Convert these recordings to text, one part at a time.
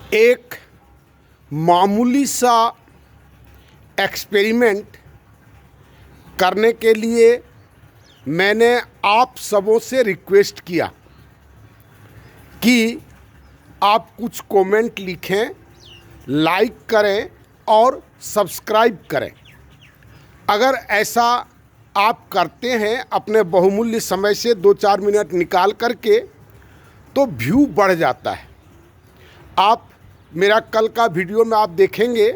एक मामूली सा एक्सपेरिमेंट करने के लिए मैंने आप सबों से रिक्वेस्ट किया कि आप कुछ कमेंट लिखें, लाइक करें और सब्सक्राइब करें। अगर ऐसा आप करते हैं अपने बहुमूल्य समय से 2-4 मिनट निकाल करके, तो व्यू बढ़ जाता है। आप मेरा कल का वीडियो में आप देखेंगे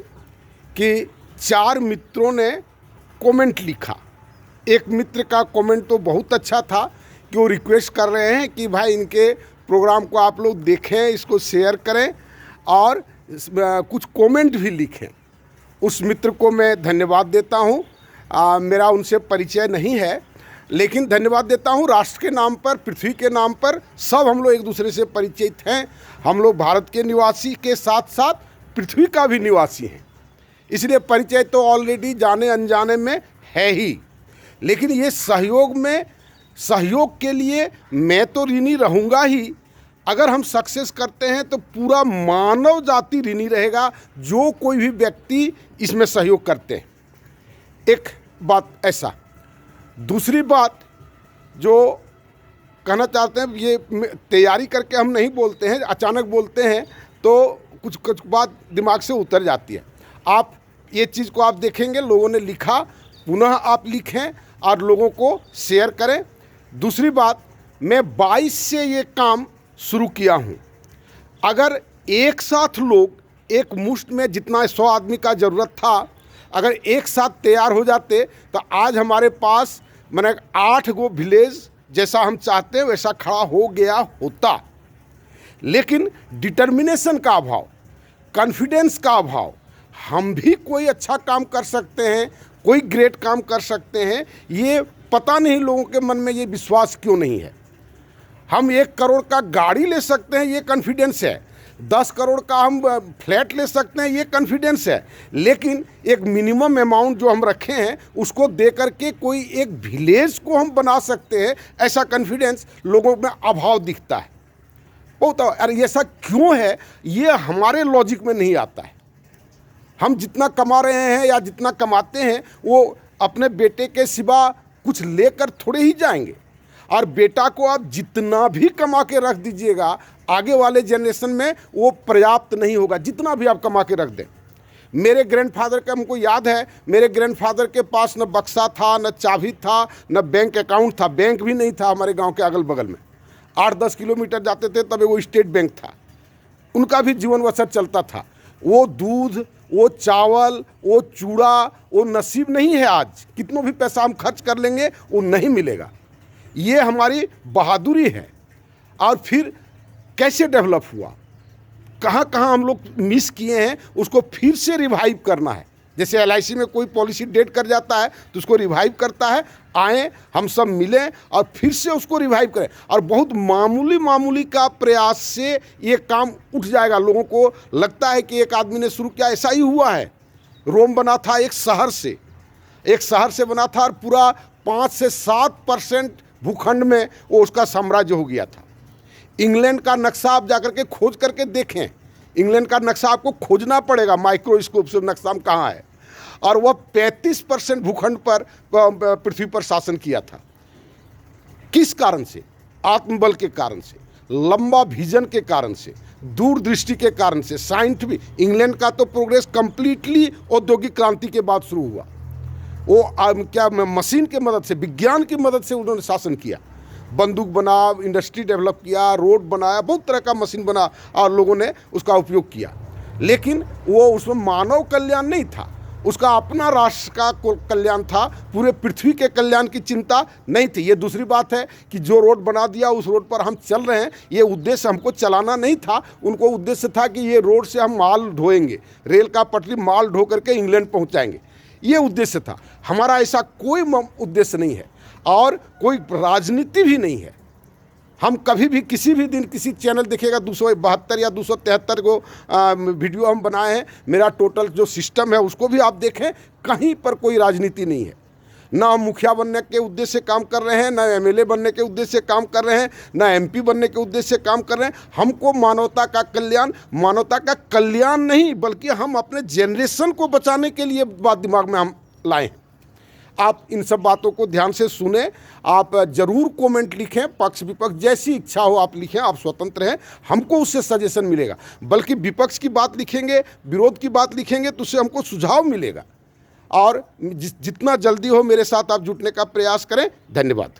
कि 4 मित्रों ने कमेंट लिखा। एक मित्र का कमेंट तो बहुत अच्छा था कि वो रिक्वेस्ट कर रहे हैं कि भाई इनके प्रोग्राम को आप लोग देखें, इसको शेयर करें और कुछ कमेंट भी लिखें। उस मित्र को मैं धन्यवाद देता हूँ। मेरा उनसे परिचय नहीं है, लेकिन धन्यवाद देता हूँ राष्ट्र के नाम पर, पृथ्वी के नाम पर। सब हम लोग एक दूसरे से परिचित हैं। हम लोग भारत के निवासी के साथ साथ पृथ्वी का भी निवासी हैं, इसलिए परिचय तो ऑलरेडी जाने अनजाने में है ही। लेकिन ये सहयोग के लिए मैं तो ऋणी रहूँगा ही। अगर हम सक्सेस करते हैं तो पूरा मानव जाति ऋणी रहेगा, जो कोई भी व्यक्ति इसमें सहयोग करते हैं। एक बात ऐसा। दूसरी बात जो कहना चाहते हैं, ये तैयारी करके हम नहीं बोलते हैं, अचानक बोलते हैं तो कुछ बात दिमाग से उतर जाती है। आप ये चीज़ को आप देखेंगे, लोगों ने लिखा, पुनः आप लिखें और लोगों को शेयर करें। दूसरी बात, मैं 22 से ये काम शुरू किया हूँ। अगर एक साथ लोग एक मुश्त में जितना 100 आदमी का ज़रूरत था, अगर एक साथ तैयार हो जाते तो आज हमारे पास मैंने 8 गो विलेज जैसा हम चाहते हैं वैसा खड़ा हो गया होता। लेकिन डिटर्मिनेशन का अभाव, कॉन्फिडेंस का अभाव, हम भी कोई अच्छा काम कर सकते हैं, कोई ग्रेट काम कर सकते हैं, ये पता नहीं लोगों के मन में ये विश्वास क्यों नहीं है। हम 1 करोड़ का गाड़ी ले सकते हैं, ये कॉन्फिडेंस है। 10 करोड़ का हम फ्लैट ले सकते हैं, ये कॉन्फिडेंस है। लेकिन एक मिनिमम अमाउंट जो हम रखे हैं उसको दे करके कोई एक विलेज को हम बना सकते हैं, ऐसा कॉन्फिडेंस लोगों में अभाव दिखता है। बहुत। अरे ऐसा क्यों है, ये हमारे लॉजिक में नहीं आता है। हम जितना कमा रहे हैं या जितना कमाते हैं वो अपने बेटे के सिवा कुछ लेकर थोड़े ही जाएंगे। और बेटा को आप जितना भी कमा के रख दीजिएगा, आगे वाले जनरेशन में वो पर्याप्त नहीं होगा, जितना भी आप कमा के रख दें। मेरे ग्रैंडफादर का हमको याद है, मेरे ग्रैंडफादर के पास न बक्सा था, न चाबी था, न बैंक अकाउंट था। बैंक भी नहीं था हमारे गांव के अगल बगल में। 8-10 किलोमीटर जाते थे तब वो स्टेट बैंक था। उनका भी जीवन बसर चलता था। वो दूध, वो चावल, वो चूड़ा, वो नसीब नहीं है आज। कितनों भी पैसा हम खर्च कर लेंगे वो नहीं मिलेगा। ये हमारी बहादुरी है। और फिर कैसे डेवलप हुआ, कहाँ कहाँ हम लोग मिस किए हैं, उसको फिर से रिवाइव करना है। जैसे LIC में कोई पॉलिसी डेट कर जाता है तो उसको रिवाइव करता है। आए, हम सब मिलें और फिर से उसको रिवाइव करें। और बहुत मामूली का प्रयास से ये काम उठ जाएगा। लोगों को लगता है कि एक आदमी ने शुरू किया, ऐसा ही हुआ है। रोम बना था एक शहर से बना था और पूरा 5 से 7% भूखंड में वो उसका साम्राज्य हो गया था। इंग्लैंड का नक्शा आप जाकर के खोज करके देखें। इंग्लैंड का नक्शा आपको खोजना पड़ेगा माइक्रोस्कोप से, नक्शा में कहाँ है। और वह 35% भूखंड पर पृथ्वी पर शासन किया था। किस कारण से? आत्मबल के कारण से, लंबा विजन के कारण से, दूरदृष्टि के कारण से। साइंटिफिक इंग्लैंड का तो प्रोग्रेस कंप्लीटली औद्योगिक क्रांति के बाद शुरू हुआ। वो मशीन के मदद से, विज्ञान की मदद से उन्होंने शासन किया। बंदूक बना, इंडस्ट्री डेवलप किया, रोड बनाया, बहुत तरह का मशीन बना और लोगों ने उसका उपयोग किया। लेकिन वो उसमें मानव कल्याण नहीं था, उसका अपना राष्ट्र का कल्याण था। पूरे पृथ्वी के कल्याण की चिंता नहीं थी। ये दूसरी बात है कि जो रोड बना दिया उस रोड पर हम चल रहे हैं, ये उद्देश्य हमको चलाना नहीं था। उनको उद्देश्य था कि ये रोड से हम माल ढोएंगे, रेल का पटरी माल ढो करके इंग्लैंड पहुँचाएंगे, ये उद्देश्य था। हमारा ऐसा कोई उद्देश्य नहीं है और कोई राजनीति भी नहीं है। हम कभी भी किसी भी दिन किसी चैनल देखिएगा 272 या 273 को वीडियो हम बनाए हैं। मेरा टोटल जो सिस्टम है उसको भी आप देखें, कहीं पर कोई राजनीति नहीं है। ना हम मुखिया बनने के उद्देश्य से काम कर रहे हैं, ना एमएलए बनने के उद्देश्य से काम कर रहे हैं, ना एमपी बनने के उद्देश्य से काम कर रहे हैं। हमको मानवता का कल्याण नहीं, बल्कि हम अपने जनरेशन को बचाने के लिए बात दिमाग में हम लाए हैं। आप इन सब बातों को ध्यान से सुने। आप जरूर कमेंट लिखें, पक्ष विपक्ष जैसी इच्छा हो आप लिखें, आप स्वतंत्र हैं, हमको उससे सजेशन मिलेगा। बल्कि विपक्ष की बात लिखेंगे, विरोध की बात लिखेंगे तो उससे हमको सुझाव मिलेगा। और जितना जल्दी हो मेरे साथ आप जुटने का प्रयास करें। धन्यवाद।